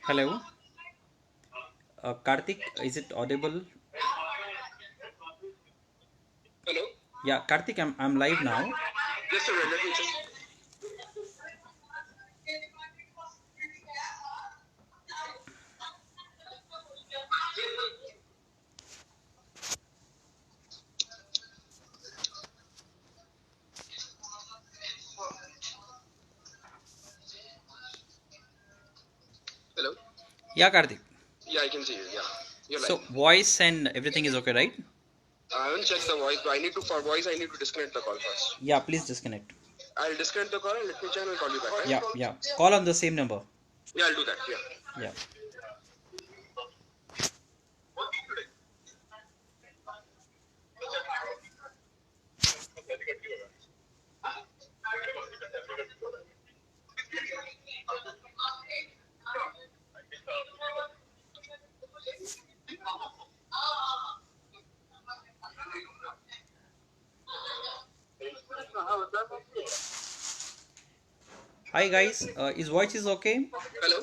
Hello, Karthik, is it audible? Hello? Yeah, Karthik, I'm live now. Just a minute, let me check. Hello? Yeah, Karthik. Yeah, I can see you. Yeah, you're live. So voice and everything is okay, right? I haven't checked the voice, but for voice, I need to disconnect the call first. Yeah, please disconnect. I'll disconnect the call and let me check and I'll call you back, Yeah, right? yeah. Call on the same number. Yeah, I'll do that. Yeah. Yeah. Hi guys, his voice is okay? Hello?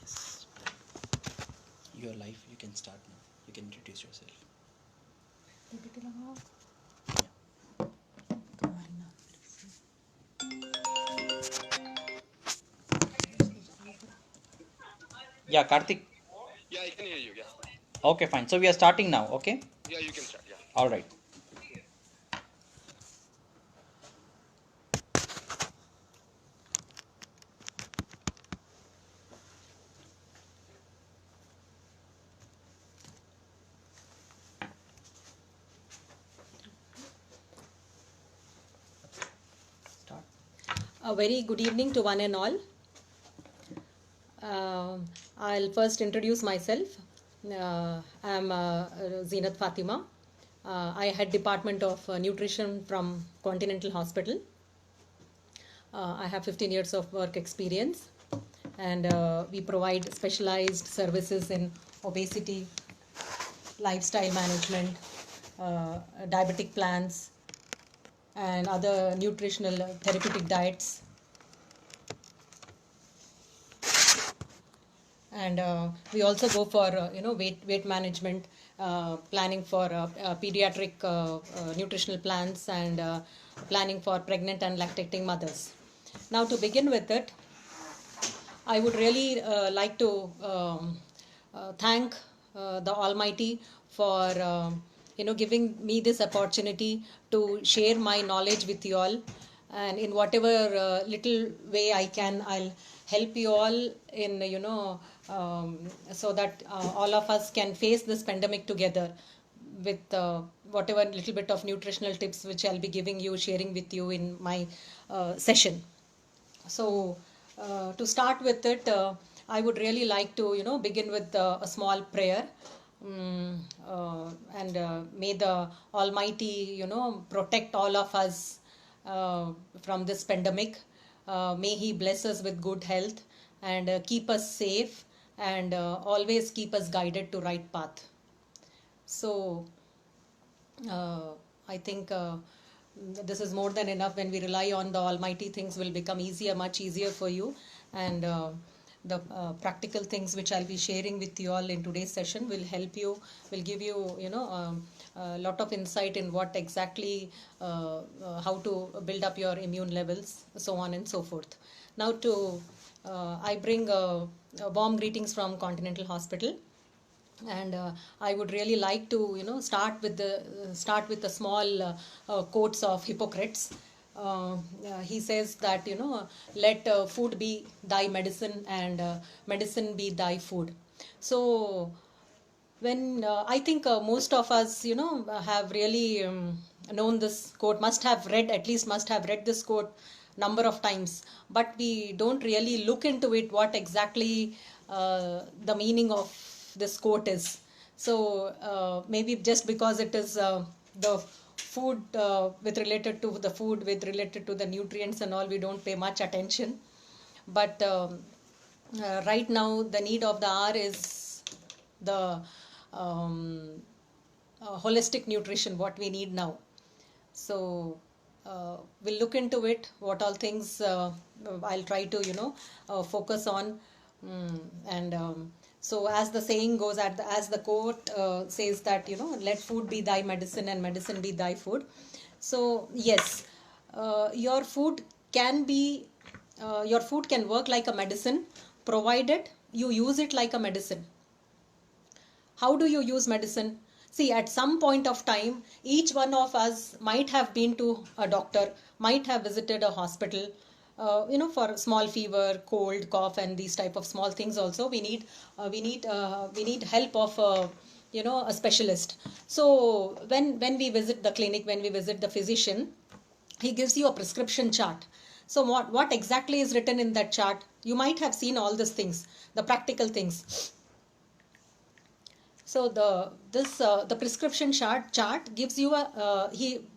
Yes. Your life, you can start now. You can introduce yourself. Yeah, Karthik. Yeah, I can hear you. Yeah. Okay, fine. So we are starting now, okay? Yeah, you can start. Yeah. All right. Start. A very good evening to one and all. I'll first introduce myself. I'm Zeenat Fatima. I head Department of Nutrition from Continental Hospital. I have 15 years of work experience, and we provide specialized services in obesity, lifestyle management, diabetic plans, and other nutritional therapeutic diets. And we also go for weight management, planning for pediatric nutritional plans, and planning for pregnant and lactating mothers. Now, to begin with it, I would really like to thank the Almighty for giving me this opportunity to share my knowledge with you all, and in whatever little way I can, I'll help you all in so that all of us can face this pandemic together with whatever little bit of nutritional tips which I'll be giving you, sharing with you in my session. So, to start with it, I would really like to, begin with a small prayer. And may the Almighty, protect all of us from this pandemic. May He bless us with good health and keep us safe, and always keep us guided to right path. So, uh, I think this is more than enough. When we rely on the Almighty, things will become easier, much easier for you. And the practical things which I'll be sharing with you all in today's session will help you, will give you, a lot of insight in what exactly, how to build up your immune levels, so on and so forth. Now, I bring warm greetings from Continental Hospital, and I would really like to start with the small quotes of Hippocrates. He says that let food be thy medicine, and medicine be thy food. So when I think most of us have really known this quote, must have read, at least must have read this quote number of times, but we don't really look into it what exactly the meaning of this quote is. So maybe just because it is the food with related to the food, with related to the nutrients and all, we don't pay much attention. But right now the need of the hour is the holistic nutrition, what we need now. So we'll look into it, what all things I'll try to focus on. And so as the saying goes, as the quote says that let food be thy medicine and medicine be thy food. So yes, your food can work like a medicine, provided you use it like a medicine. How do you use medicine? See, at some point of time, each one of us might have been to a doctor, might have visited a hospital, for small fever, cold, cough, and these type of small things. Also, we need help of a specialist. So when we visit the clinic, when we visit the physician, he gives you a prescription chart. So what exactly is written in that chart? You might have seen all these things, the practical things. So the prescription chart gives you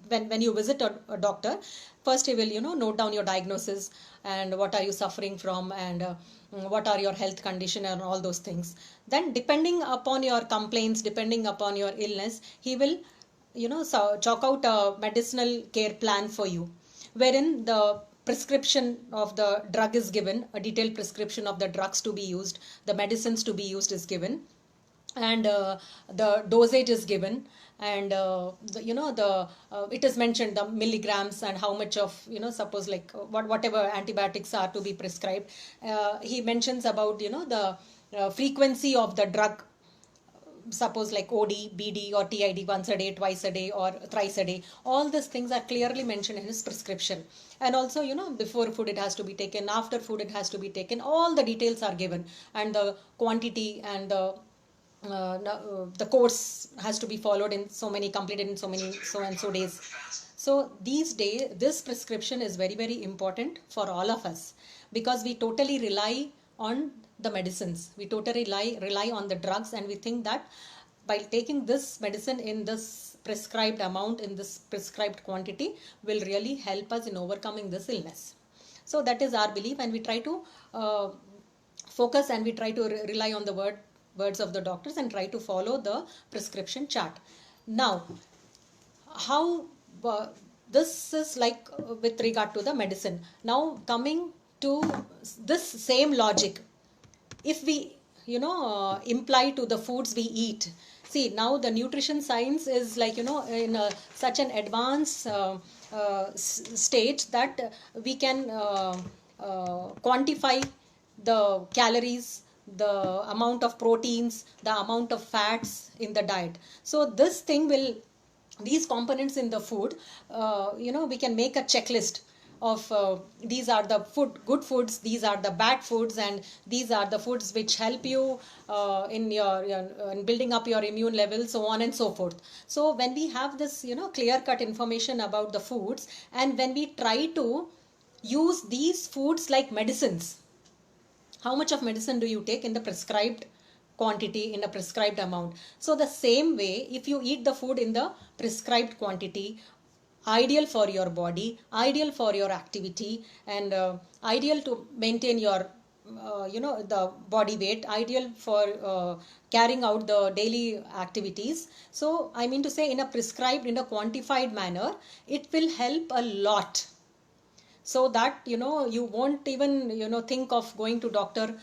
when you visit a doctor, first he will note down your diagnosis and what are you suffering from, and what are your health condition and all those things. Then depending upon your complaints, depending upon your illness, he will chalk out a medicinal care plan for you, wherein the prescription of the drug is given, a detailed prescription of the drugs to be used, the medicines to be used is given, and the dosage is given, and it is mentioned the milligrams and how much of suppose like whatever antibiotics are to be prescribed. He mentions about the frequency of the drug, suppose like OD, BD or TID, once a day, twice a day, or thrice a day. All these things are clearly mentioned in his prescription. And also before food it has to be taken, after food it has to be taken, all the details are given, and the quantity and the course has to be followed in so many, completed in so and so days. So these days this prescription is very, very important for all of us, because we totally rely on the medicines, we totally rely on the drugs, and we think that by taking this medicine in this prescribed amount, in this prescribed quantity, will really help us in overcoming this illness. So that is our belief, and we try to focus, and we try to rely on the words of the doctors, and try to follow the prescription chart. Now, how this is like with regard to the medicine. Now coming to this same logic, if we imply to the foods we eat. See, now the nutrition science is like in such an advanced stage that we can quantify the calories, the amount of proteins, the amount of fats in the diet. So this thing will, these components in the food, we can make a checklist of these are the good foods, these are the bad foods, and these are the foods which help you in building up your immune level, so on and so forth. So when we have this clear-cut information about the foods, and when we try to use these foods like medicines, how much of medicine do you take in the prescribed quantity, in a prescribed amount? So the same way, if you eat the food in the prescribed quantity, ideal for your body, ideal for your activity, and ideal to maintain your the body weight, ideal for carrying out the daily activities. So I mean to say, in a prescribed, in a quantified manner, it will help a lot, so that you won't even think of going to doctor,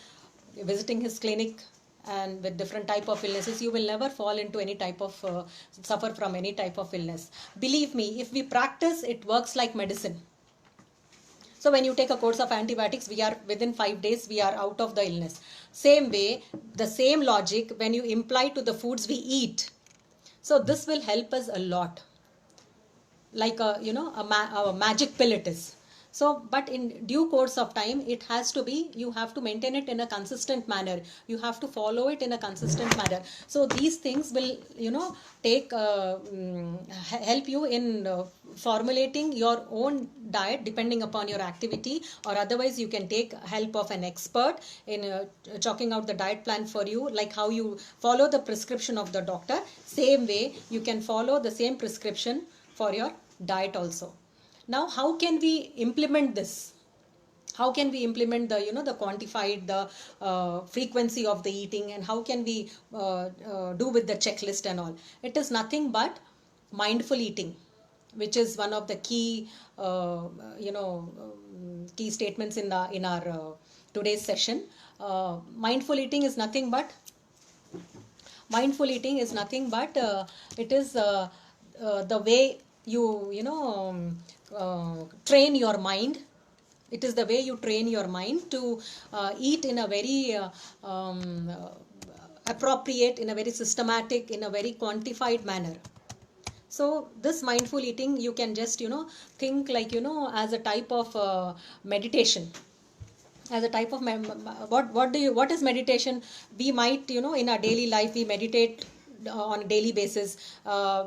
visiting his clinic, and with different type of illnesses. You will never fall into any type of suffer from any type of illness. Believe me, if we practice, it works like medicine. So when you take a course of antibiotics, we are within 5 days we are out of the illness. Same way, the same logic when you imply to the foods we eat. So this will help us a lot, like a magic pill it is. So, but in due course of time, it has to be, you have to maintain it in a consistent manner. You have to follow it in a consistent manner. So these things will, take, help you in formulating your own diet depending upon your activity, or otherwise you can take help of an expert in chalking out the diet plan for you, like how you follow the prescription of the doctor. Same way, you can follow the same prescription for your diet also. Now, how can we implement this? How can we implement the, the quantified, the frequency of the eating, and how can we do with the checklist and all? It is nothing but mindful eating, which is one of the key key statements in our today's session. Mindful eating is nothing but it is the way train your mind. It is the way you train your mind to eat in a very appropriate, in a very systematic, in a very quantified manner. So this mindful eating, you can just think like as a type of meditation. As a type of what is meditation? We might in our daily life we meditate on a daily basis.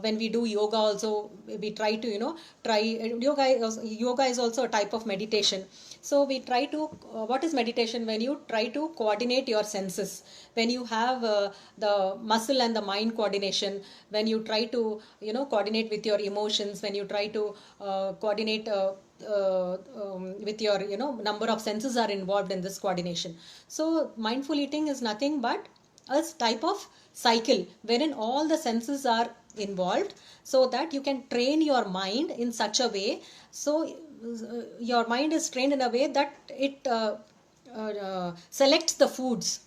When we do yoga also, we try to try yoga is also a type of meditation. So we try to what is meditation? When you try to coordinate your senses, when you have the muscle and the mind coordination, when you try to coordinate with your emotions, when you try to coordinate with your number of senses are involved in this coordination. So mindful eating is nothing but a type of cycle wherein all the senses are involved, so that you can train your mind in such a way. So your mind is trained in a way that it selects the foods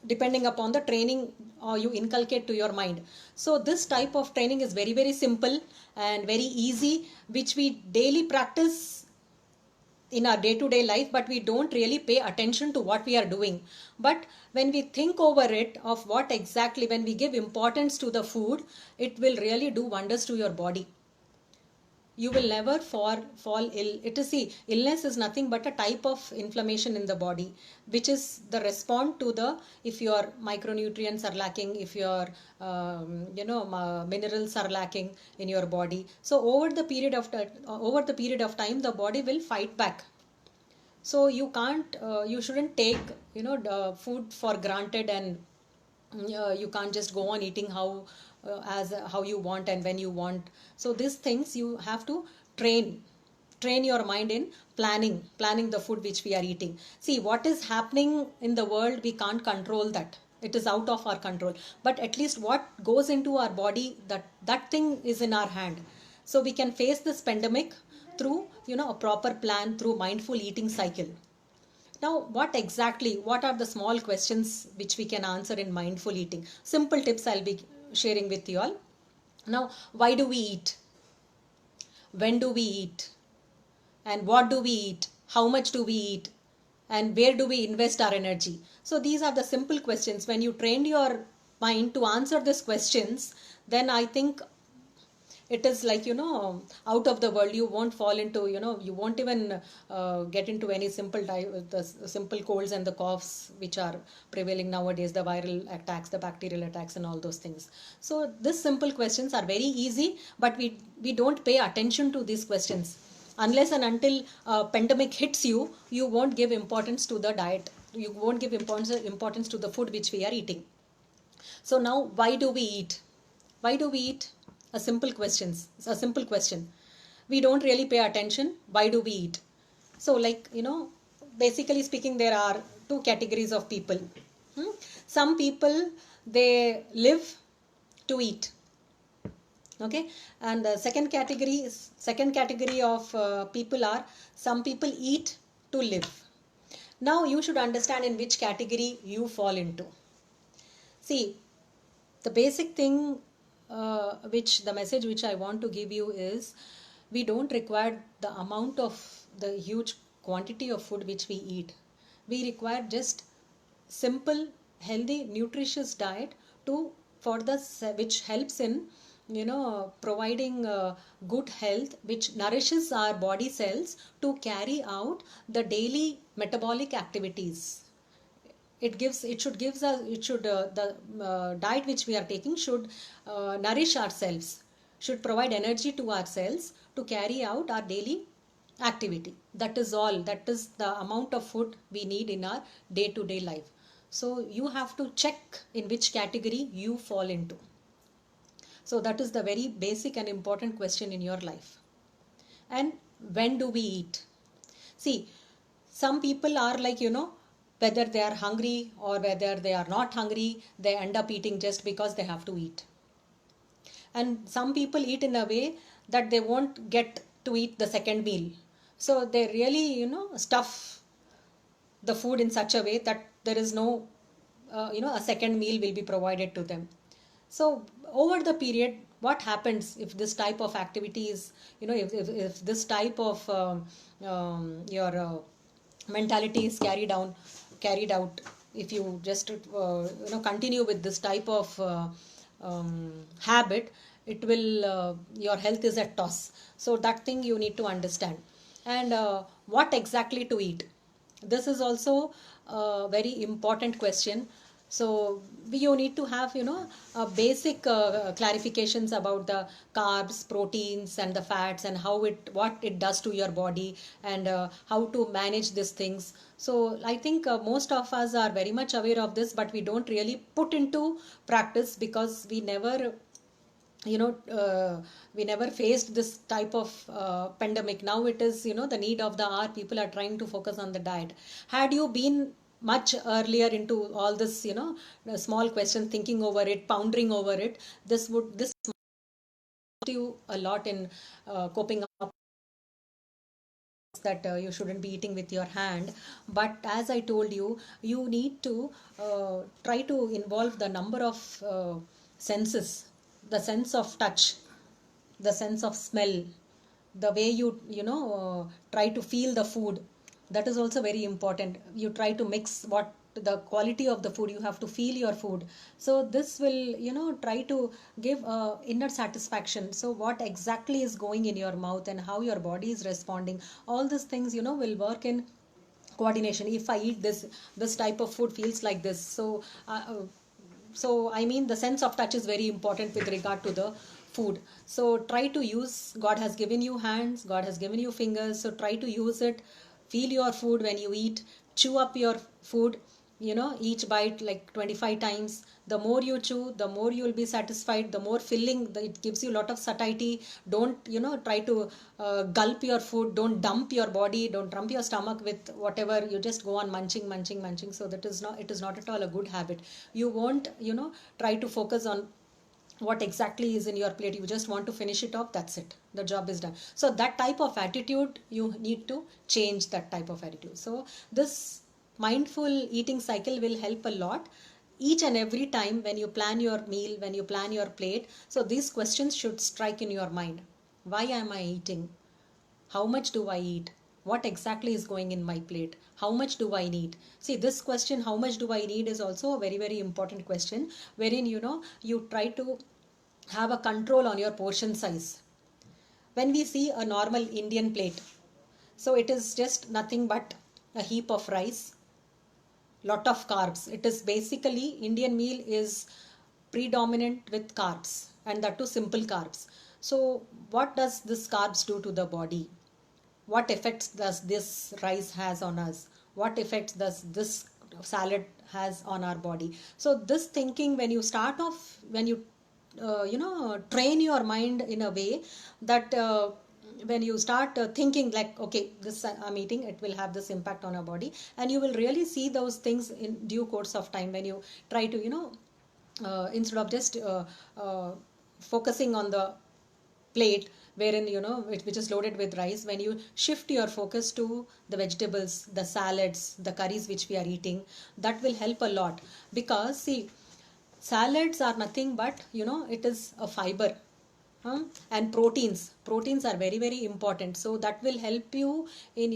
depending upon the training you inculcate to your mind. So this type of training is very, very simple and very easy, which we daily practice in our day-to-day life, but we don't really pay attention to what we are doing. But when we think over it, of what exactly, when we give importance to the food, it will really do wonders to your body. You will never fall ill. It is, see, illness is nothing but a type of inflammation in the body, which is the response to the, if your micronutrients are lacking, if your minerals are lacking in your body. So over the period of time, the body will fight back. So you can't, you shouldn't take the food for granted, and you can't just go on eating how you want and when you want. So these things you have to train your mind in planning the food which we are eating. See, what is happening in the world, we can't control that. It is out of our control. But at least what goes into our body, that thing is in our hand. So we can face this pandemic through a proper plan, through mindful eating cycle. Now, what are the small questions which we can answer in mindful eating? Simple tips I'll be sharing with you all. Now, why do we eat? When do we eat? And what do we eat? How much do we eat? And where do we invest our energy? So these are the simple questions. When you train your mind to answer these questions, then I think it is like out of the world. You won't fall into you won't even get into any simple colds and the coughs which are prevailing nowadays, the viral attacks, the bacterial attacks, and all those things. So these simple questions are very easy, but we don't pay attention to these questions. Unless and until pandemic hits you, you won't give importance to the diet. You won't give importance to the food which we are eating. So now, why do we eat? Why do we eat? A simple question. We don't really pay attention. Why do we eat? So, basically speaking, there are two categories of people. Some people, they live to eat. Okay, and the second category of people are, some people eat to live. Now you should understand in which category you fall into. See, the basic thing, the message which I want to give you is, we don't require the amount of the huge quantity of food which we eat. We require just simple, healthy, nutritious diet which helps in providing good health, which nourishes our body cells to carry out the daily metabolic activities. The diet which we are taking should nourish ourselves, should provide energy to our cells to carry out our daily activity. That is all. That is the amount of food we need in our day-to-day life. So you have to check in which category you fall into. So that is the very basic and important question in your life. And when do we eat? See, some people are like, whether they are hungry or whether they are not hungry, they end up eating just because they have to eat. And some people eat in a way that they won't get to eat the second meal. So they really, stuff the food in such a way that there is no, a second meal will be provided to them. So over the period, what happens if this type of activity is, if this type of your mentality is carried out, if you just continue with this type of habit, it will your health is at toss. So that thing you need to understand. And what exactly to eat, this is also a very important question. So you need to have basic clarifications about the carbs, proteins and the fats, and what it does to your body, and how to manage these things. So I think most of us are very much aware of this, but we don't really put into practice because we never we never faced this type of pandemic. Now it is the need of the hour. People are trying to focus on the diet. Had you been much earlier into all this small question, thinking over it, pondering over it, this you a lot in coping up that you shouldn't be eating with your hand. But as I told you, you need to try to involve the number of senses, the sense of touch, the sense of smell, the way you try to feel the food. That is also very important. You try to mix what the quality of the food, you have to feel your food. So this will try to give inner satisfaction. So what exactly is going in your mouth and how your body is responding, all these things will work in coordination. If I eat this type of food feels like this. So I mean, the sense of touch is very important with regard to the food. So try to use, God has given you hands, God has given you fingers, so try to use it. Feel your food when you eat. Chew up your food, each bite like 25 times. The more you chew, the more you will be satisfied, the more filling, it gives you a lot of satiety. Don't try to gulp your food. Don't dump your body, don't dump your stomach with whatever. You just go on munching. So it is not at all a good habit. You won't try to focus on what exactly is in your plate. You just want to finish it off, that's it, the job is done. So that type of attitude, you need to change that type of attitude. So this mindful eating cycle will help a lot each and every time when you plan your meal, when you plan your plate. So these questions should strike in your mind. Why am I eating? How much do I eat? What exactly is going in my plate? How much do I need? See, this question, how much do I need, is also a very, very important question, wherein you try to have a control on your portion size. When we see a normal Indian plate, so it is just nothing but a heap of rice, lot of carbs. It is basically, Indian meal is predominant with carbs, and that too simple carbs. So what does this carbs do to the body? What effects does this rice has on us? What effects does this salad has on our body? So this thinking, when you start off, when you train your mind in a way that when you start thinking like, okay, this I'm eating, it will have this impact on our body, and you will really see those things in due course of time when you try to instead of just focusing on the plate wherein which is loaded with rice, when you shift your focus to the vegetables, the salads, the curries which we are eating, that will help a lot. Because see, salads are nothing but it is a fiber, and proteins are very, very important. So that will help you in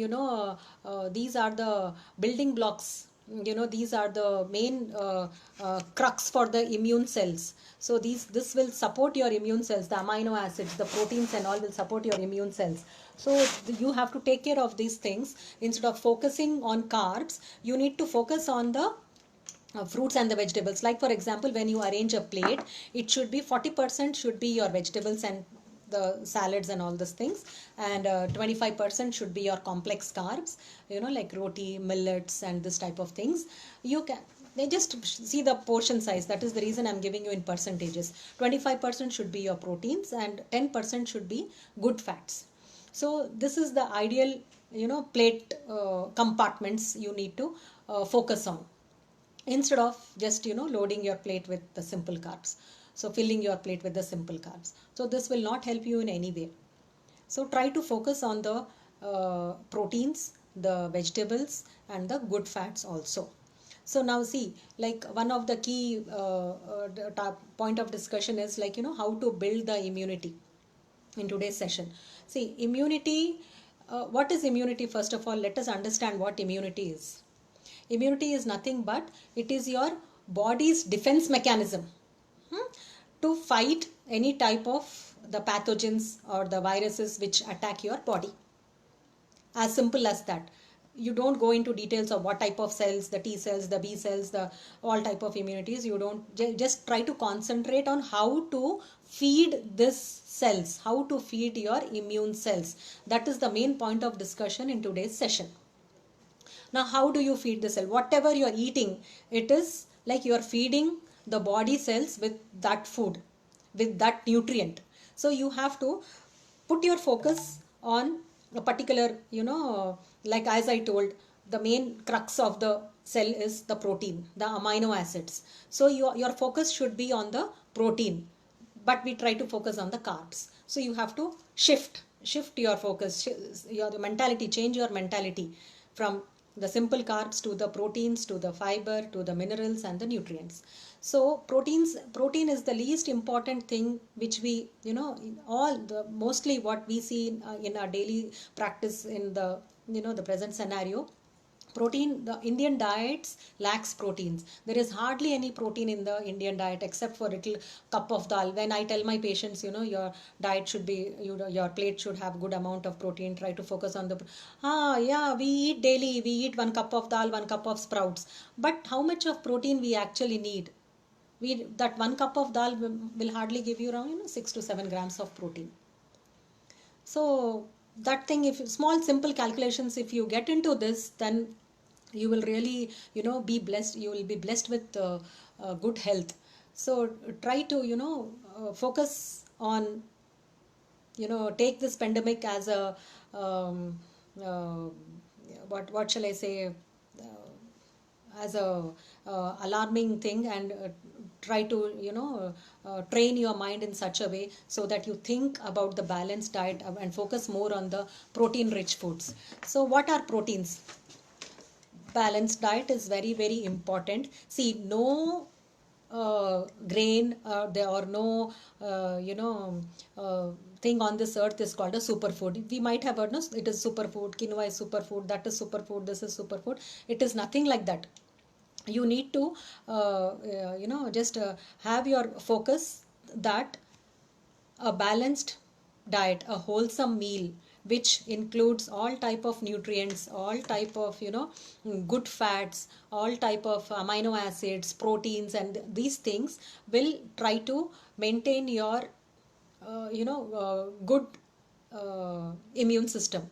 these are the building blocks, these are the main crux for the immune cells. So this will support your immune cells. The amino acids, the proteins and all will support your immune cells. So you have to take care of these things. Instead of focusing on carbs, you need to focus on the fruits and the vegetables. Like for example, when you arrange a plate, it should be 40% should be your vegetables and the salads and all these things, and 25% should be your complex carbs, like roti, millets and this type of things. You can They just see the portion size. That is the reason I'm giving you in percentages. 25% should be your proteins and 10% should be good fats. So this is the ideal, plate compartments you need to focus on, instead of just loading your plate with the simple carbs. So filling your plate with the simple carbs. So this will not help you in any way. So try to focus on the proteins, the vegetables, and the good fats also. So now see, like one of the key point of discussion is like, how to build the immunity in today's session. See, immunity, what is immunity? First of all, let us understand what immunity is. Immunity is nothing but it is your body's defense mechanism to fight any type of the pathogens or the viruses which attack your body. As simple as that. You don't go into details of what type of cells, the T cells, the B cells, the all type of immunities. You don't, just try to concentrate on how to feed this cells, how to feed your immune cells. That is the main point of discussion in today's session. Now, how do you feed the cell? Whatever you are eating, it is like you are feeding the body cells with that food, with that nutrient. So you have to put your focus on a particular, like as I told, the main crux of the cell is the protein, the amino acids. So your focus should be on the protein, but we try to focus on the carbs. So you have to shift your focus, your mentality, change your mentality from the simple carbs to the proteins, to the fiber, to the minerals and the nutrients. So protein is the least important thing which we, mostly what we see in our daily practice in the, the present scenario. Protein, the Indian diets lacks proteins. There is hardly any protein in the Indian diet except for a little cup of dal. When I tell my patients, your diet should be, your plate should have good amount of protein. Try to focus on the, we eat daily. We eat 1 cup of dal, 1 cup of sprouts. But how much of protein we actually need? That 1 cup of dal will hardly give you around 6 to 7 grams of protein. So that thing, if small simple calculations, if you get into this, then you will really be blessed. You will be blessed with good health. So try to focus on, take this pandemic as a what shall I say, as a alarming thing, and try to train your mind in such a way so that you think about the balanced diet and focus more on the protein rich foods. So what are proteins? Balanced diet is very, very important. See, no grain there or no thing on this earth is called a superfood. We might have heard, no, it is superfood, quinoa is superfood, that is superfood, this is superfood. It is nothing like that. You need to just have your focus that a balanced diet, a wholesome meal which includes all type of nutrients, all type of good fats, all type of amino acids, proteins, and these things will try to maintain your good immune system.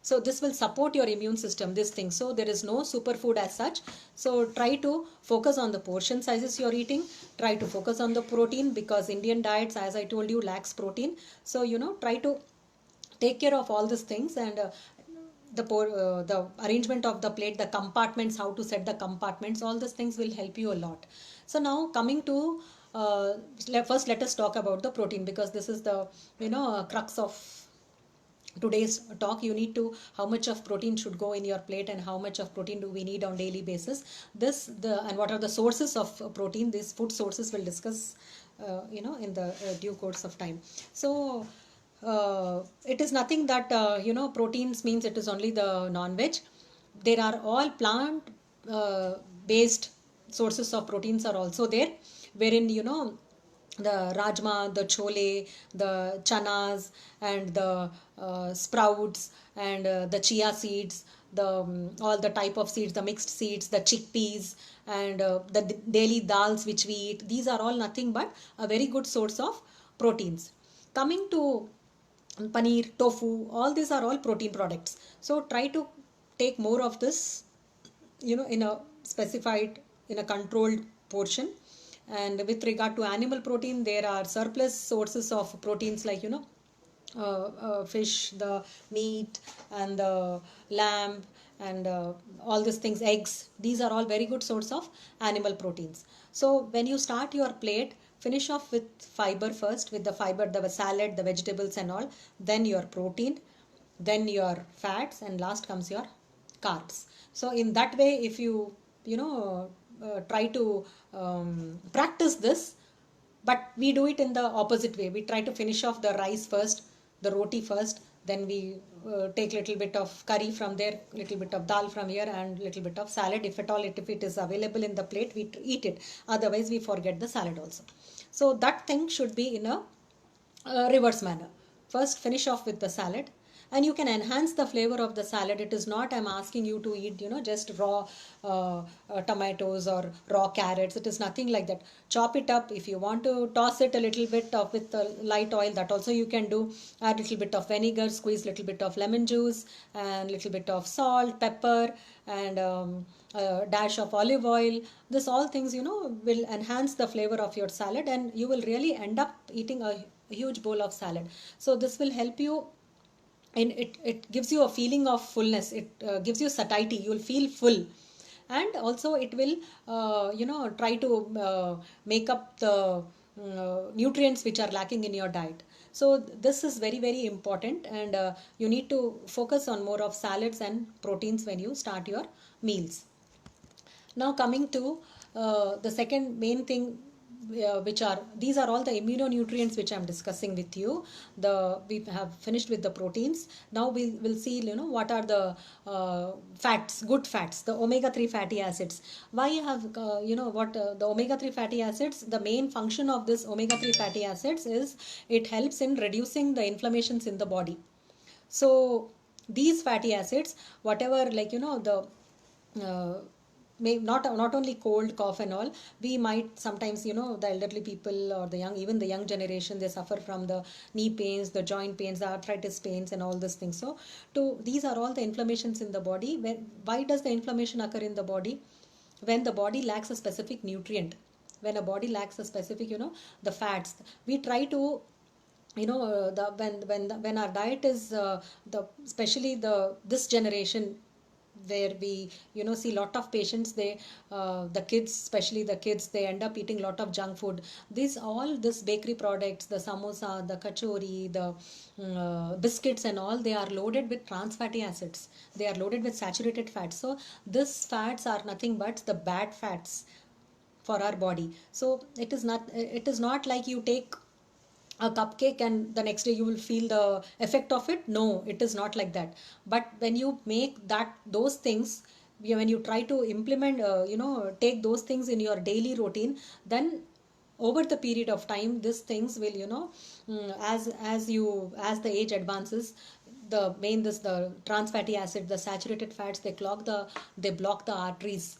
So this will support your immune system, this thing. So there is no superfood as such. So try to focus on the portion sizes you're eating. Try to focus on the protein, because Indian diets, as I told you, lacks protein. So try to take care of all these things, and the arrangement of the plate, the compartments, how to set the compartments, all these things will help you a lot. So now coming to first let us talk about the protein, because this is the crux of today's talk. You need to, how much of protein should go in your plate and how much of protein do we need on daily basis. And what are the sources of protein. These food sources we'll discuss in the due course of time. So it is nothing that proteins means it is only the non-veg. There are all plant based sources of proteins are also there, wherein the rajma, the chole, the chanas, and the sprouts, and the chia seeds, all the type of seeds, the mixed seeds, the chickpeas, and the daily dals which we eat. These are all nothing but a very good source of proteins. Coming to paneer, tofu, all these are all protein products. So try to take more of this, in a specified in a controlled portion. And with regard to animal protein, there are surplus sources of proteins like fish, the meat, and the lamb, and all these things, eggs. These are all very good source of animal proteins. So when you start your plate, finish off with fiber first, with the fiber, the salad, the vegetables and all, then your protein, then your fats, and last comes your carbs. So in that way, if you try to practice this, but we do it in the opposite way. We try to finish off the rice first, the roti first, then we take little bit of curry from there, little bit of dal from here, and little bit of salad. If at all, if it is available in the plate, we eat it. Otherwise, we forget the salad also. So that thing should be in a reverse manner. First, finish off with the salad, and you can enhance the flavor of the salad. It is not I'm asking you to eat just raw tomatoes or raw carrots. It is nothing like that. Chop it up. If you want to toss it a little bit of with light oil, that also you can do. Add a little bit of vinegar, squeeze a little bit of lemon juice, and little bit of salt, pepper, and a dash of olive oil. This all things will enhance the flavor of your salad, and you will really end up eating a huge bowl of salad. So this will help you, and it gives you a feeling of fullness. It gives you satiety. You will feel full, and also it will try to make up the nutrients which are lacking in your diet. So this is very, very important, and you need to focus on more of salads and proteins when you start your meals. Now coming to the second main thing, these are all the immunonutrients which I'm discussing with you. We have finished with the proteins. Now we will see what are the fats, good fats, the omega-3 fatty acids. Why have the omega-3 fatty acids? The main function of this omega-3 fatty acids is it helps in reducing the inflammations in the body. So these fatty acids, whatever the not only cold, cough and all, we might sometimes the elderly people or even the young generation, they suffer from the knee pains, the joint pains, the arthritis pains and all these things. So these are all the inflammations in the body. Why does the inflammation occur in the body? When the body lacks a specific nutrient, when a body lacks a specific the fats, we try to when our diet is especially this generation, where we see lot of patients, they the kids, especially the kids, they end up eating lot of junk food. This bakery products, the samosa, the kachori, the biscuits and all, they are loaded with trans fatty acids. They are loaded with saturated fats. So these fats are nothing but the bad fats for our body. So it is not like you take a cupcake and the next day you will feel the effect of it. No, it is not like that. But when you make those things, when you try to implement take those things in your daily routine, then over the period of time, these things will as the age advances, the trans fatty acid, the saturated fats, they block the arteries.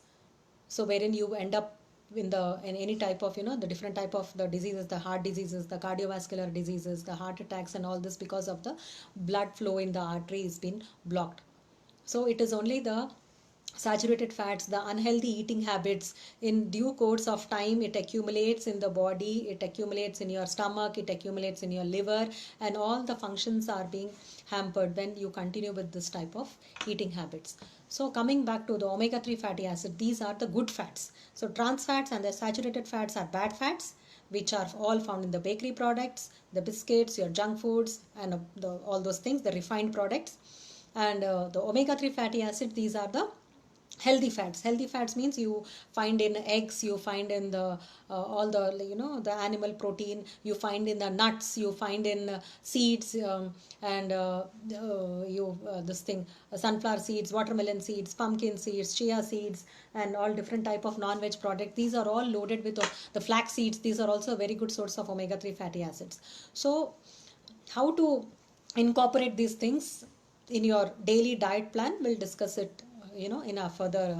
So wherein you end up in any type of the different type of the diseases, the heart diseases, the cardiovascular diseases, the heart attacks and all this, because of the blood flow in the artery is been blocked. So it is only the saturated fats, the unhealthy eating habits, in due course of time it accumulates in the body, it accumulates in your stomach, it accumulates in your liver, and all the functions are being hampered when you continue with this type of eating habits. So coming back to the omega-3 fatty acid, these are the good fats. So trans fats and the saturated fats are bad fats, which are all found in the bakery products, the biscuits, your junk foods, and all those things, the refined products. And the omega-3 fatty acid, these are the healthy fats. Healthy fats means you find in eggs, you find in the all the the animal protein, you find in the nuts, you find in seeds, and this thing, sunflower seeds, watermelon seeds, pumpkin seeds, chia seeds, and all different type of non-veg product. These are all loaded with the flax seeds. These are also a very good source of omega-3 fatty acids. So how to incorporate these things in your daily diet plan, we'll discuss it in a further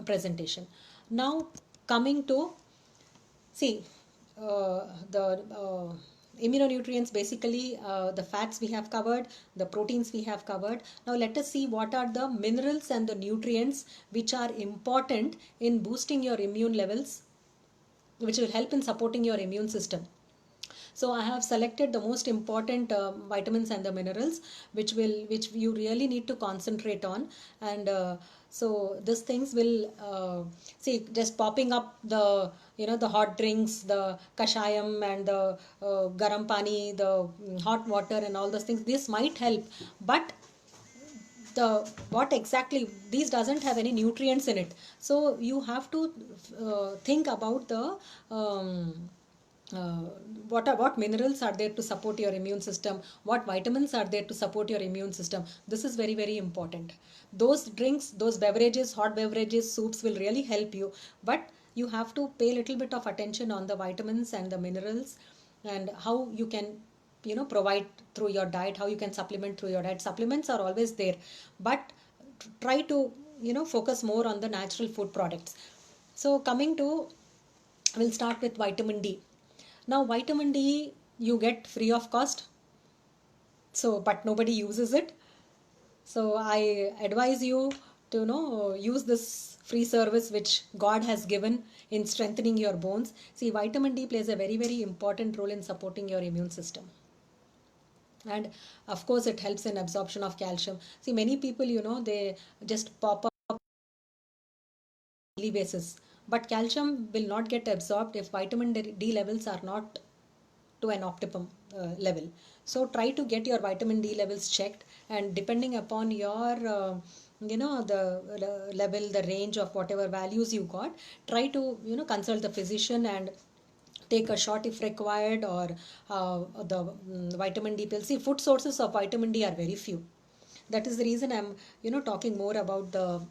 presentation. Now coming to the immunonutrients, basically the fats we have covered, the proteins we have covered. Now let us see what are the minerals and the nutrients which are important in boosting your immune levels, which will help in supporting your immune system. So I have selected the most important vitamins and the minerals which you really need to concentrate on. And so these things will see, just popping up the the hot drinks, the kashayam and the garam pani, the hot water and all those things, this might help, but the what exactly, these doesn't have any nutrients in it. So you have to think about the uh, what minerals are there to support your immune system, what vitamins are there to support your immune system. This is very, very important. Those drinks, those beverages, hot beverages, soups will really help you, but you have to pay a little bit of attention on the vitamins and the minerals, and how you can provide through your diet, how you can supplement through your diet. Supplements are always there, but try to focus more on the natural food products. So coming to, we'll start with vitamin D. Now vitamin D you get free of cost, so but nobody uses it. So I advise you to use this free service which God has given in strengthening your bones. See, vitamin D plays a very, very important role in supporting your immune system. And of course it helps in absorption of calcium. See, many people they just pop up on a daily basis, but calcium will not get absorbed if vitamin D levels are not to an optimum level. So try to get your vitamin D levels checked, and depending upon your the level, the range of whatever values you got, try to consult the physician and take a shot if required, or the vitamin D pills. See, food sources of vitamin D are very few. That is the reason I'm talking more about the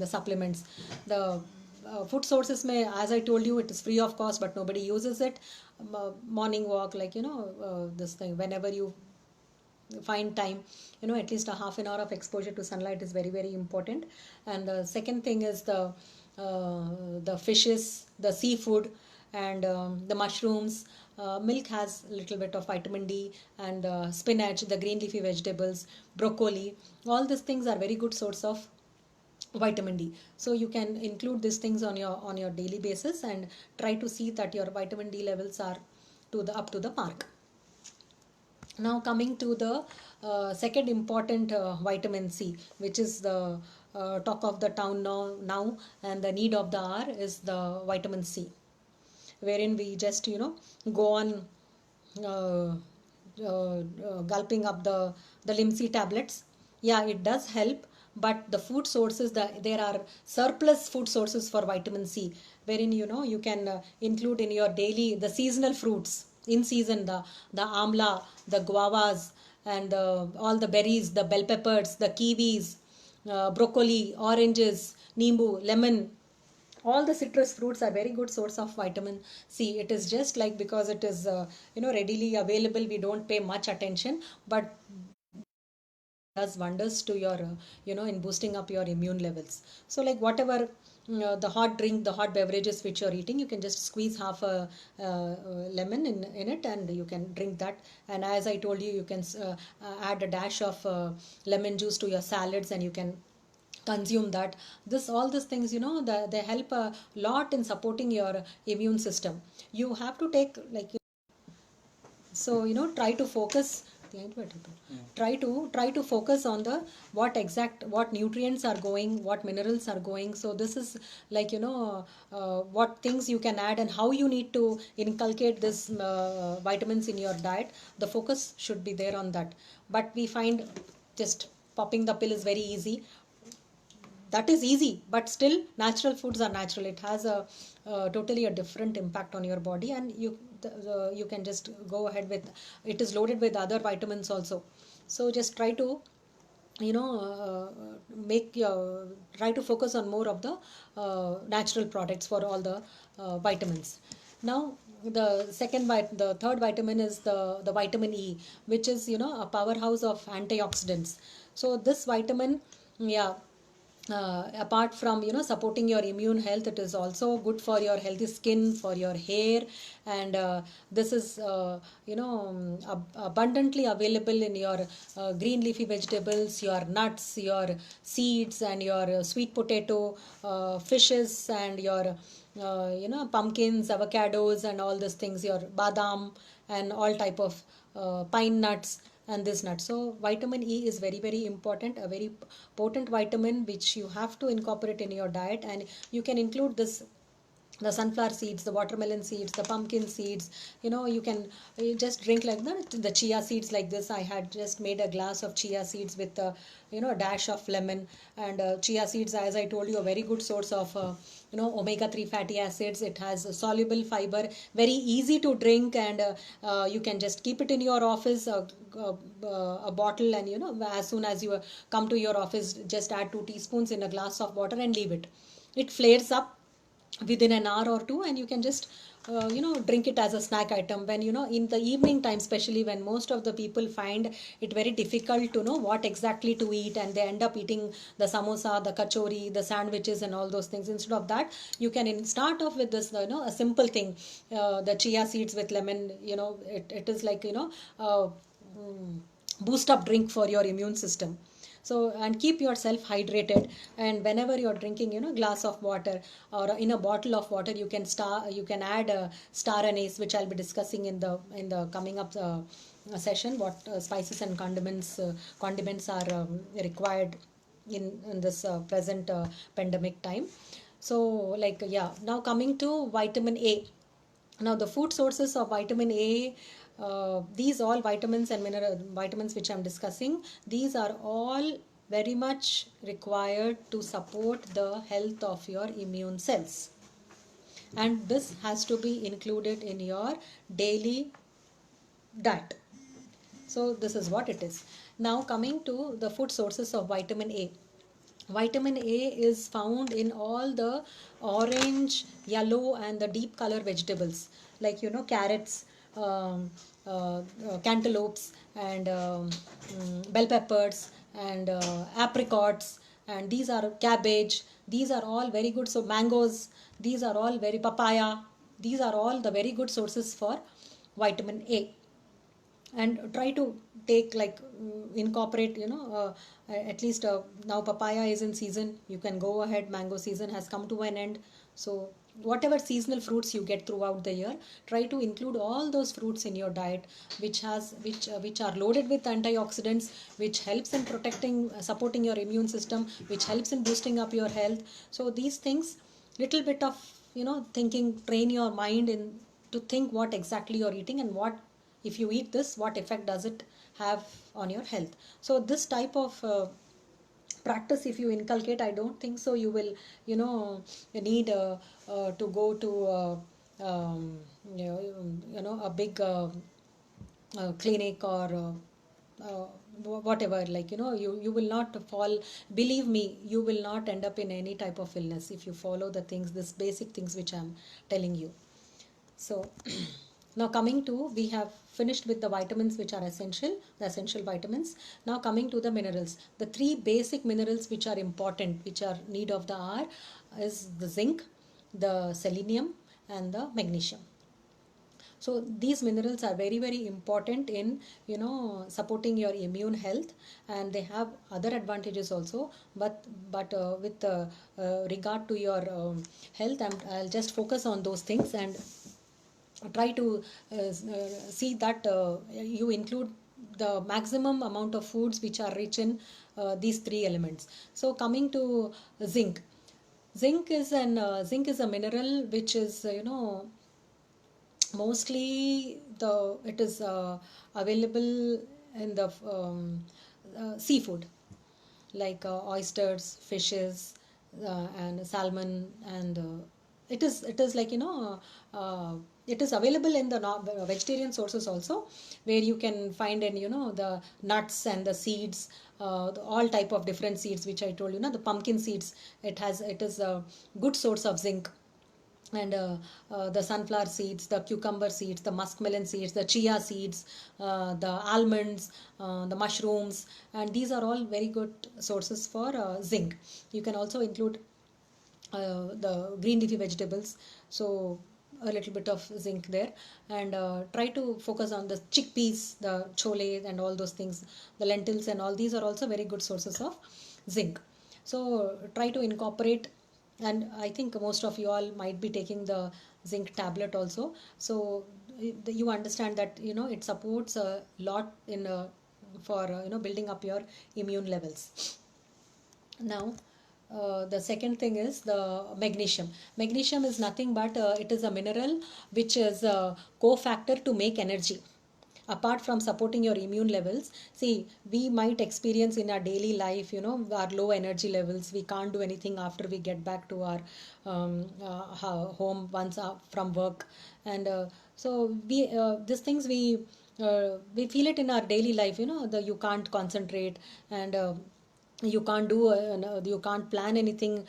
supplements. The food sources may, as I told you, it is free of cost, but nobody uses it. Morning walk, like this thing, whenever you find time, at least a half an hour of exposure to sunlight is very, very important. And the second thing is the fishes, the seafood, and the mushrooms. Milk has a little bit of vitamin D, and spinach, the green leafy vegetables, broccoli, all these things are very good source of vitamin D. So you can include these things on your daily basis, and try to see that your vitamin D levels are up to the mark. Now coming to the second important vitamin C, which is the talk of the town now, and the need of the hour is the vitamin C, wherein we just go on gulping up the Limsi tablets. Yeah, it does help, but the food sources, there are surplus food sources for vitamin C, wherein you can include in your daily the seasonal fruits in season, the amla, the guavas, and all the berries, the bell peppers, the kiwis, broccoli, oranges, nimbu, lemon. All the citrus fruits are very good source of vitamin C. It is just like, because it is readily available, we don't pay much attention, but does wonders to your in boosting up your immune levels. So like whatever the hot drink, the hot beverages which you're eating, you can just squeeze half a lemon in it, and you can drink that. And as I told you, you can add a dash of lemon juice to your salads, and you can consume that. All these things they help a lot in supporting your immune system. You have to take, like, so try to focus, try to focus on the what nutrients are going, what minerals are going. So this is like what things you can add, and how you need to inculcate this vitamins in your diet. The focus should be there on that. But we find just popping the pill is very easy. That is easy, but still natural foods are natural. It has a totally a different impact on your body, and you can just go ahead with it. Is loaded with other vitamins also. So just try to try to focus on more of the natural products for all the vitamins. Now the third vitamin is the vitamin E, which is a powerhouse of antioxidants. So this vitamin, yeah, apart from supporting your immune health, it is also good for your healthy skin, for your hair. And this is abundantly available in your green leafy vegetables, your nuts, your seeds, and your sweet potato, fishes, and your pumpkins, avocados, and all these things, your badam, and all type of pine nuts, and this nut. So vitamin E is very, very important, a very potent vitamin which you have to incorporate in your diet. And you can include this, the sunflower seeds, the watermelon seeds, the pumpkin seeds. You can just drink like the chia seeds like this. I had just made a glass of chia seeds with a dash of lemon. And chia seeds, as I told you, a very good source of omega-3 fatty acids. It has a soluble fiber, very easy to drink. And you can just keep it in your office, a bottle, and as soon as you come to your office, just add 2 teaspoons in a glass of water and leave it. It flares up within an hour or two, and you can just drink it as a snack item when in the evening time, especially when most of the people find it very difficult to know what exactly to eat, and they end up eating the samosa, the kachori, the sandwiches, and all those things. Instead of that, you can start off with this a simple thing, the chia seeds with lemon. It is like boost up drink for your immune system. So, and keep yourself hydrated. And whenever you're drinking glass of water or in a bottle of water, you can add star anise, which I'll be discussing in the coming up session, what spices and condiments are required in this present pandemic time. So, like, yeah, now coming to vitamin A. Now, the food sources of vitamin A, these all vitamins and mineral vitamins which I'm discussing, these are all very much required to support the health of your immune cells. And this has to be included in your daily diet. So this is what it is. Now coming to the food sources of vitamin A. Vitamin A is found in all the orange, yellow, and the deep color vegetables, like carrots, cantaloupes, and bell peppers, and apricots, and these are cabbage. These are all very good. So mangoes, these are all very papaya. These are all the very good sources for vitamin A. And try to take incorporate at least now papaya is in season. You can go ahead, mango season has come to an end. So whatever seasonal fruits you get throughout the year, try to include all those fruits in your diet, which are loaded with antioxidants, which helps in protecting, supporting your immune system, which helps in boosting up your health. So these things, little bit of thinking, train your mind in to think what exactly you're eating, and what, if you eat this, what effect does it have on your health. So this type of practice, if you inculcate, I don't think so you will need to go to a big clinic or whatever, you will not fall. Believe me, you will not end up in any type of illness if you follow the things, this basic things which I'm telling you. So now coming to, we have finished with the vitamins which are essential, the essential vitamins. Now coming to the minerals. The 3 basic minerals which are important, which are need of the hour, is the zinc, the selenium, and the magnesium. So these minerals are very, very important in supporting your immune health, and they have other advantages also. But with regard to your health, I'll just focus on those things and try to see that you include the maximum amount of foods which are rich in these 3 elements. So coming to zinc. Zinc is a mineral which is mostly it is available in the seafood, like oysters, fishes, and salmon, and it is like it is available in the vegetarian sources also, where you can find in the nuts and the seeds, all type of different seeds which I told you, the pumpkin seeds. It is a good source of zinc. and the sunflower seeds, the cucumber seeds, the muskmelon seeds, the chia seeds, the almonds, the mushrooms, and these are all very good sources for zinc. You can also include the green leafy vegetables, so a little bit of zinc there, and try to focus on the chickpeas, the chole, and all those things, the lentils, and all these are also very good sources of zinc. So try to incorporate, and I think most of you all might be taking the zinc tablet also. So you understand that it supports a lot in for building up your immune levels. Now, the second thing is the magnesium. Magnesium is nothing but it is a mineral which is a cofactor to make energy. Apart from supporting your immune levels, see, we might experience in our daily life, our low energy levels. We can't do anything after we get back to our home once from work, and so these things we feel it in our daily life. You can't concentrate, and you can't do you can't plan anything.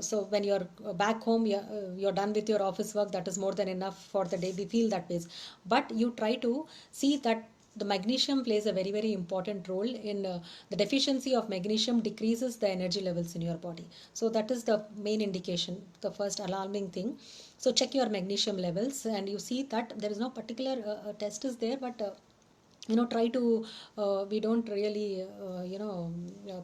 So when you're back home, you're done with your office work, that is more than enough for the day. We feel that way, but you try to see that the magnesium plays a very, very important role in the deficiency of magnesium decreases the energy levels in your body. So that is the main indication, the first alarming thing. So check your magnesium levels, and you see that there is no particular test is there, but try to we don't really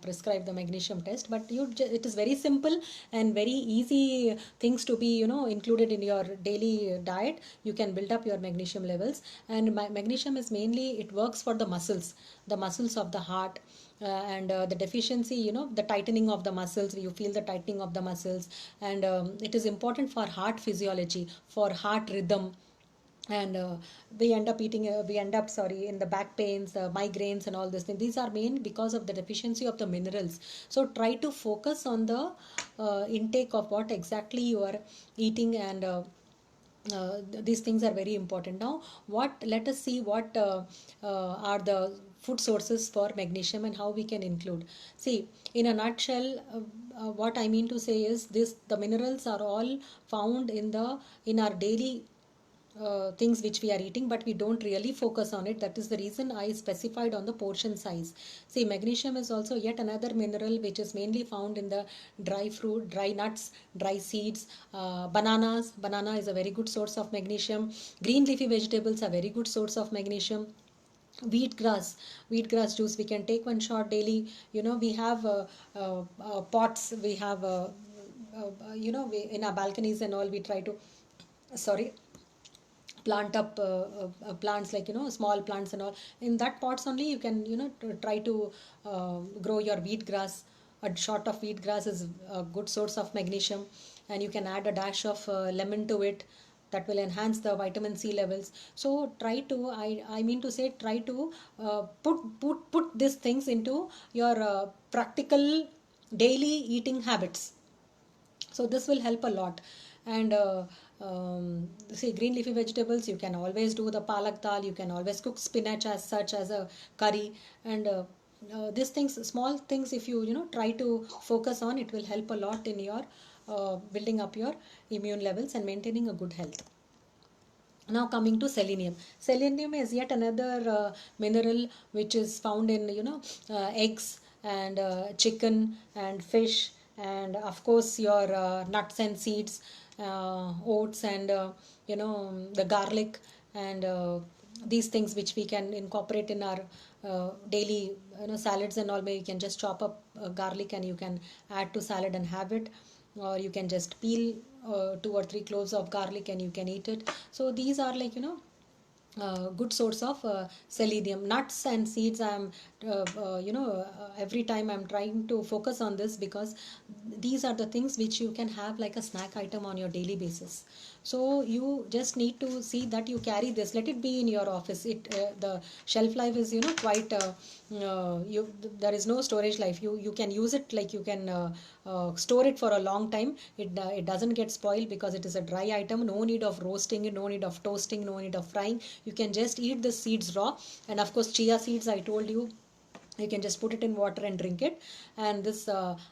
prescribe the magnesium test, but it is very simple and very easy things to be included in your daily diet. You can build up your magnesium levels, and magnesium is mainly, it works for the muscles of the heart, and the deficiency, the tightening of the muscles, you feel the tightening of the muscles, and it is important for heart physiology, for heart rhythm, and we end up, sorry, in the back pains, the migraines, and all this thing. These are main because of the deficiency of the minerals. So try to focus on the intake of what exactly you are eating, and these things are very important. Now, let us see what are the food sources for magnesium and how we can include. See, in a nutshell, what I mean to say is this: the minerals are all found in our daily things which we are eating, but we don't really focus on it. That is the reason I specified on the portion size. See, magnesium is also yet another mineral which is mainly found in the dry fruit, dry nuts, dry seeds, bananas. Banana is a very good source of magnesium. Green leafy vegetables are very good source of magnesium. Wheatgrass juice, we can take one shot daily. We have pots, we have in our balconies and all, we try to, sorry, plant up plants, like small plants and all. In that pots only you can try to grow your wheatgrass. A shot of wheatgrass is a good source of magnesium, and you can add a dash of lemon to it. That will enhance the vitamin C levels. So try to, I mean to say, try to put these things into your practical daily eating habits. So this will help a lot. And see, green leafy vegetables, you can always do the palak dal, you can always cook spinach as such as a curry, and these things, small things, if you try to focus on, it will help a lot in your building up your immune levels and maintaining a good health. Now coming to selenium. Selenium is yet another mineral which is found in eggs, and chicken and fish, and of course your nuts and seeds, oats, and the garlic, and these things which we can incorporate in our daily salads and all. Maybe you can just chop up garlic and you can add to salad and have it, or you can just peel 2 or 3 cloves of garlic and you can eat it. So these are like good source of selenium. Nuts and seeds, I'm every time I'm trying to focus on this, because these are the things which you can have like a snack item on your daily basis. So you just need to see that you carry this, let it be in your office. The shelf life is quite there is no storage life. You can use it, like you can store it for a long time. It doesn't get spoiled because it is a dry item. No need of roasting it, no need of toasting, no need of frying. You can just eat the seeds raw. And of course chia seeds, I told you, You can just put it in water and drink it. And this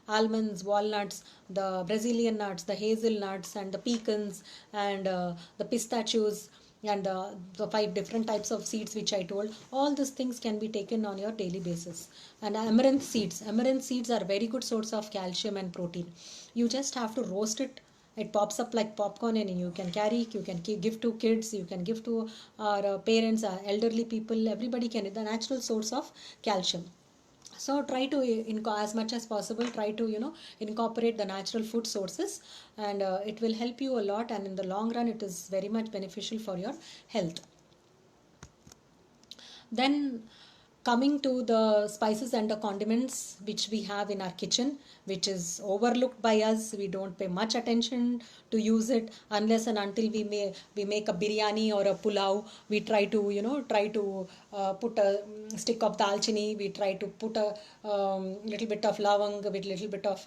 almonds, walnuts, the Brazilian nuts, the hazelnuts, and the pecans, and the pistachios, and the 5 different types of seeds which I told, all these things can be taken on your daily basis. And amaranth seeds are very good source of calcium and protein. You just have to roast it. It pops up like popcorn, and you can carry, you can give to kids, you can give to our parents, our elderly people, everybody can. The natural source of calcium. So try to as much as possible, try to incorporate the natural food sources, and it will help you a lot, and in the long run it is very much beneficial for your health. Then coming to the spices and the condiments which we have in our kitchen, which is overlooked by us, we don't pay much attention to use it unless and until we make a biryani or a pulao. We try to put a stick of dalchini, we try to put a little bit of lavang with little bit of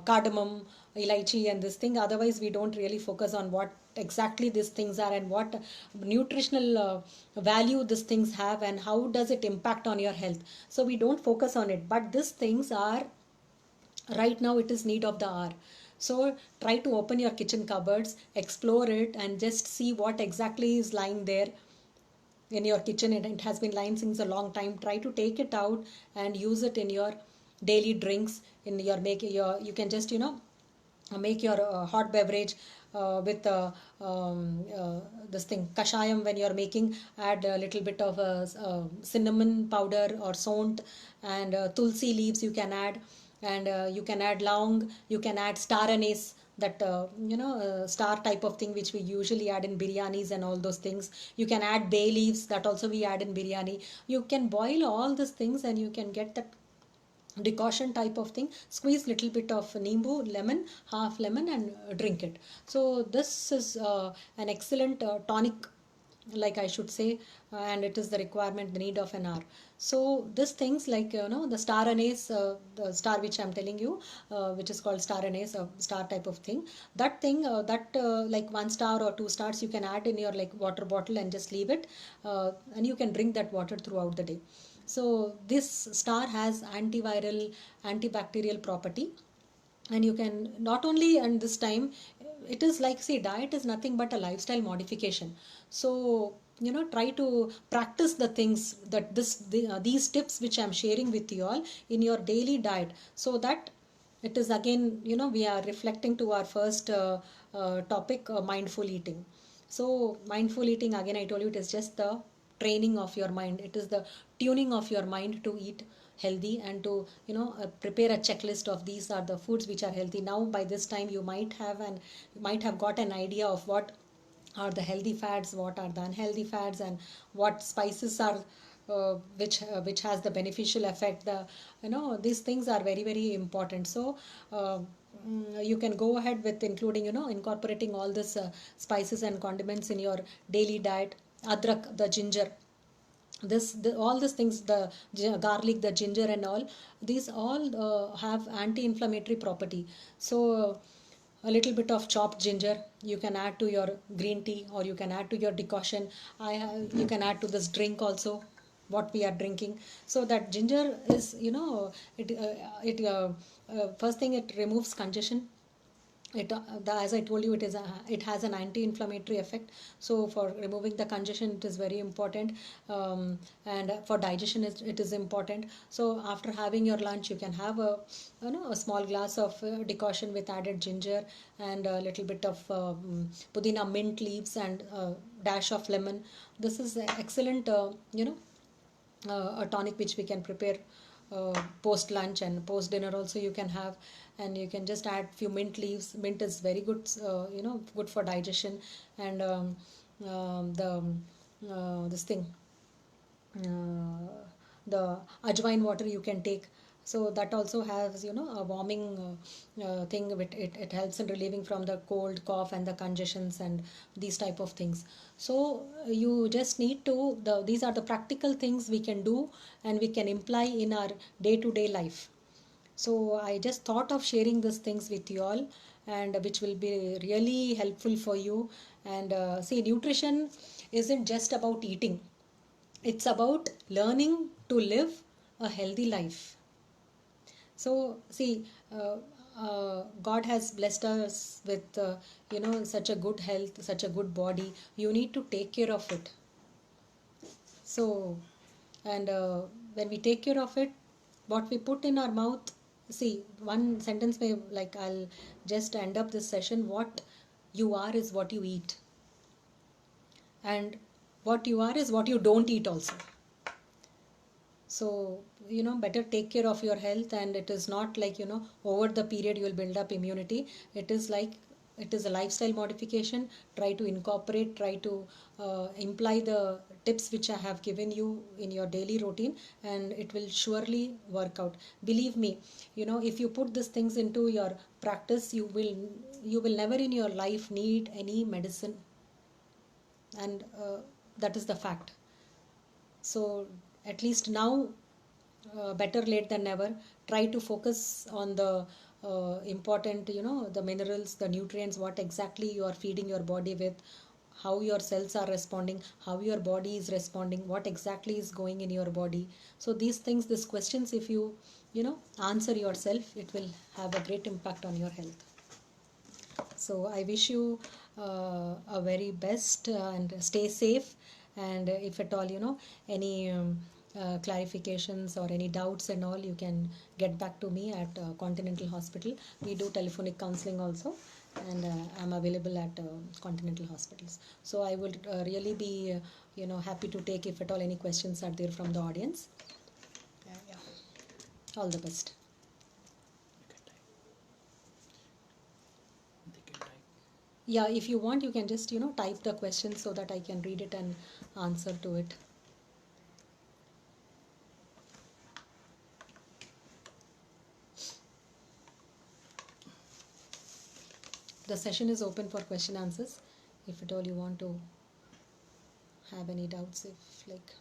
cardamom, elaichi, and this thing. Otherwise we don't really focus on what exactly these things are, and what nutritional value these things have, and how does it impact on your health. So we don't focus on it, but these things are, right now it is need of the hour. So try to open your kitchen cupboards, explore it, and just see what exactly is lying there in your kitchen. It has been lying since a long time. Try to take it out and use it in your daily drinks. In your you can just make your hot beverage with this thing kashayam. When you're making, add a little bit of cinnamon powder or sont, and tulsi leaves you can add, and you can add laung, you can add star anise, that star type of thing which we usually add in biryanis and all those things. You can add bay leaves, that also we add in biryani. You can boil all these things and you can get that decoction type of thing. Squeeze little bit of nimbu, lemon, half lemon, and drink it. So this is an excellent tonic, like I should say, and it is the requirement, the need of an hour. So these things like the star anise, the star which I'm telling you, which is called star anise, a star type of thing. That thing, like 1 star or 2 stars, you can add in your like water bottle and just leave it, and you can drink that water throughout the day. So this star has antiviral, antibacterial property, and you can not only, and this time it is like, see, diet is nothing but a lifestyle modification. So try to practice the things that these tips which I'm sharing with you all in your daily diet, so that it is again, we are reflecting to our first topic, mindful eating. So mindful eating, again I told you, it is just the training of your mind. It is the tuning of your mind to eat healthy, and to prepare a checklist of these are the foods which are healthy. Now by this time you might have got an idea of what are the healthy fats, what are the unhealthy fats, and what spices are which has the beneficial effect. These things are very, very important. So you can go ahead with including incorporating all this spices and condiments in your daily diet. Adrak, the ginger, all these things, the garlic, the ginger, and all these all have anti-inflammatory property. So a little bit of chopped ginger you can add to your green tea, or you can add to your decoction. You can add to this drink also, what we are drinking. So that ginger is, first thing, it removes congestion. As I told you, it has an anti-inflammatory effect. So for removing the congestion, it is very important, and for digestion it is important. So after having your lunch, you can have a small glass of decoction with added ginger, and a little bit of pudina, mint leaves, and a dash of lemon. This is excellent, a tonic which we can prepare post lunch, and post dinner also you can have. And you can just add few mint leaves. Mint is very good, good for digestion. And this thing, the ajwain water you can take. So that also has a warming thing. It helps in relieving from the cold, cough, and the congestions, and these type of things. So you just need to, these are the practical things we can do, and we can imply in our day-to-day life. So I just thought of sharing these things with you all, and which will be really helpful for you. And see, nutrition isn't just about eating. It's about learning to live a healthy life. So see, God has blessed us with such a good health, such a good body. You need to take care of it. So, and when we take care of it, what we put in our mouth, see, one sentence may, like, I'll just end up this session. What you are is what you eat, and what you are is what you don't eat also. So, better take care of your health, and it is not like, over the period you will build up immunity. It is like, it is a lifestyle modification. Try to incorporate, try to imply the tips which I have given you in your daily routine, and it will surely work out. Believe me, if you put these things into your practice, you will never in your life need any medicine, and that is the fact. So at least now, better late than never. Try to focus on the important, the minerals, the nutrients, what exactly you are feeding your body with, how your cells are responding, how your body is responding, what exactly is going in your body. So these things, these questions, if you answer yourself, it will have a great impact on your health. So I wish you a very best, and stay safe. And if at all, any clarifications or any doubts and all, you can get back to me at Continental Hospital. We do telephonic counseling also, and I'm available at Continental Hospitals. So I would really be, happy to take, if at all, any questions are there from the audience. Yeah. All the best. They can type. Yeah, if you want, you can just, type the question so that I can read it and answer to it. The session is open for question answers. If at all you want to have any doubts, if like.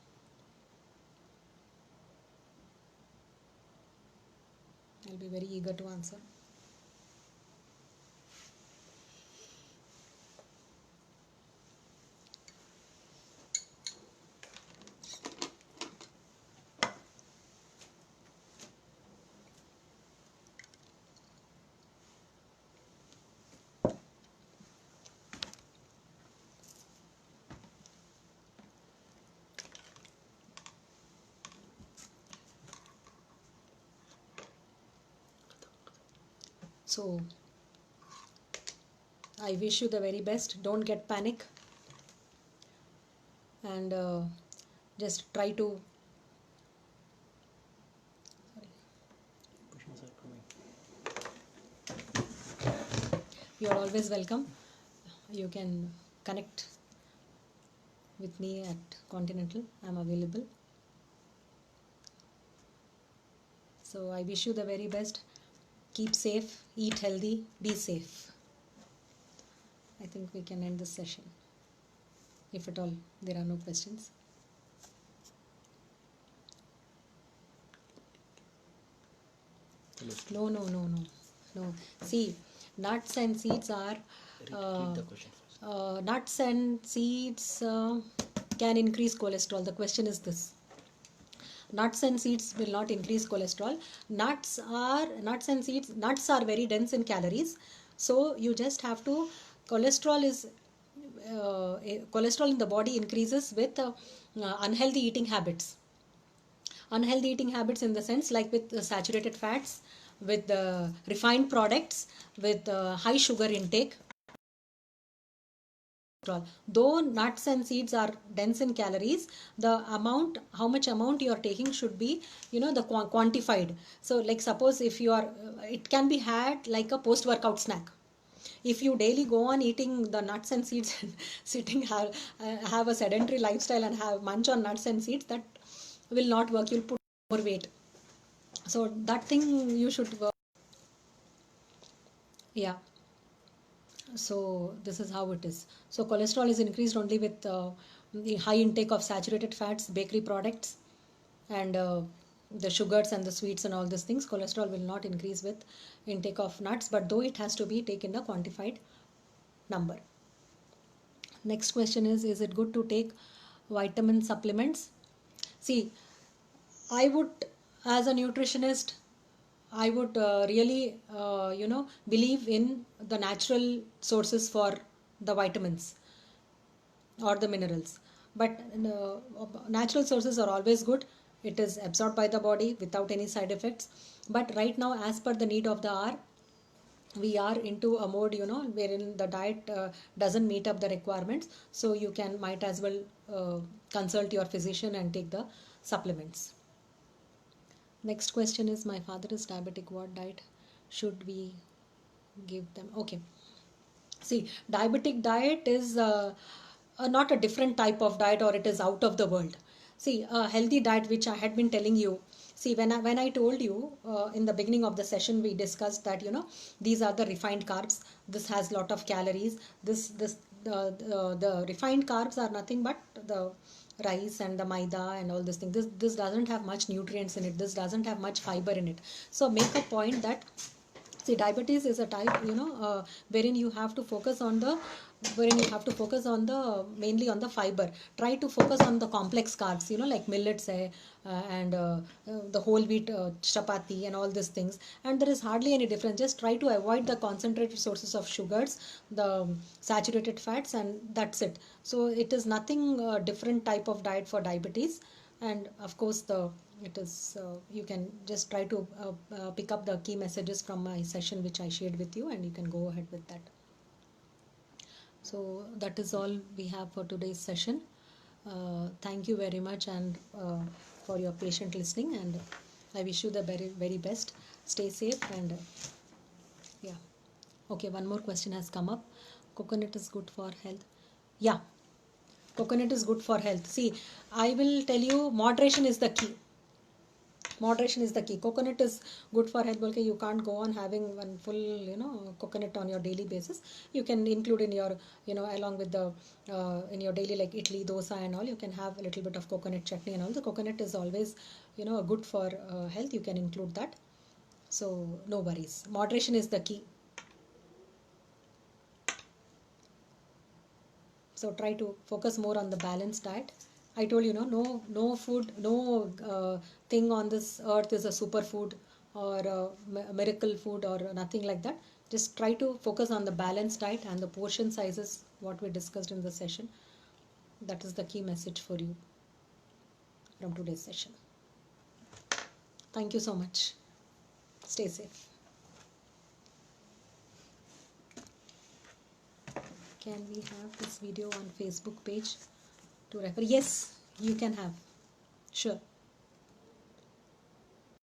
I'll be very eager to answer. So I wish you the very best. Don't get panic, and just try to. Questions are coming. You are always welcome. You can connect with me at Continental. I'm available. So I wish you the very best. Keep safe, eat healthy, be safe. I think we can end this session, if at all there are no questions. Hello. No. See, nuts and seeds are. Read the question first. Nuts and seeds can increase cholesterol. The question is this: nuts and seeds will not increase cholesterol. Nuts and seeds. Nuts are very dense in calories, so you just have to. Cholesterol in the body increases with unhealthy eating habits. Unhealthy eating habits in the sense, like with saturated fats, with refined products, with high sugar intake. Though nuts and seeds are dense in calories, the amount, how much amount you are taking should be, the quantified. So like suppose if you are, it can be had like a post-workout snack. If you daily go on eating the nuts and seeds and sitting have a sedentary lifestyle and have munch on nuts and seeds, that will not work. You'll put more weight. So that thing you should work. Yeah. So this is how it is. So cholesterol is increased only with the high intake of saturated fats, bakery products, and the sugars and the sweets and all these things. Cholesterol will not increase with intake of nuts, but though it has to be taken the quantified number. Next question is it good to take vitamin supplements? See, I would As a nutritionist, I would really believe in the natural sources for the vitamins or the minerals. But natural sources are always good. It is absorbed by the body without any side effects. But right now, as per the need of the hour, we are into a mode, wherein the diet doesn't meet up the requirements. So you can might as well consult your physician and take the supplements. Next question is, my father is diabetic. What diet should we give them? Okay. See, diabetic diet is not a different type of diet, or it is out of the world. See, a healthy diet, which I had been telling you. See, when I told you in the beginning of the session, we discussed that these are the refined carbs. This has lot of calories. The refined carbs are nothing but the rice and the maida and all this thing. This doesn't have much nutrients in it. This doesn't have much fiber in it. So make a point that, see, diabetes is a type, wherein you have to focus on the mainly on the fiber. Try to focus on the complex carbs, like millets, and the whole wheat chapati and all these things. And there is hardly any difference. Just try to avoid the concentrated sources of sugars, the saturated fats, and that's it. So it is nothing different type of diet for diabetes. And of course, it is you can just try to pick up the key messages from my session which I shared with you, and you can go ahead with that. So that is all we have for today's session. Thank you very much, and for your patient listening, and I wish you the very, very best. Stay safe, and yeah. Okay, one more question has come up. Coconut is good for health. Yeah, coconut is good for health. See, I will tell you, moderation is the key. Moderation is the key. Coconut is good for health. Okay, you can't go on having one full coconut on your daily basis. You can include in your along with the in your daily, like idli, dosa and all. You can have a little bit of coconut chutney and all. The coconut is always good for health. You can include that. So no worries. Moderation is the key. So try to focus more on the balanced diet. I told you, no food, no thing on this earth is a superfood or a miracle food or nothing like that. Just try to focus on the balanced diet and the portion sizes, what we discussed in the session. That is the key message for you from today's session. Thank you so much. Stay safe. Can we have this video on Facebook page to refer? Yes, you can have. Sure.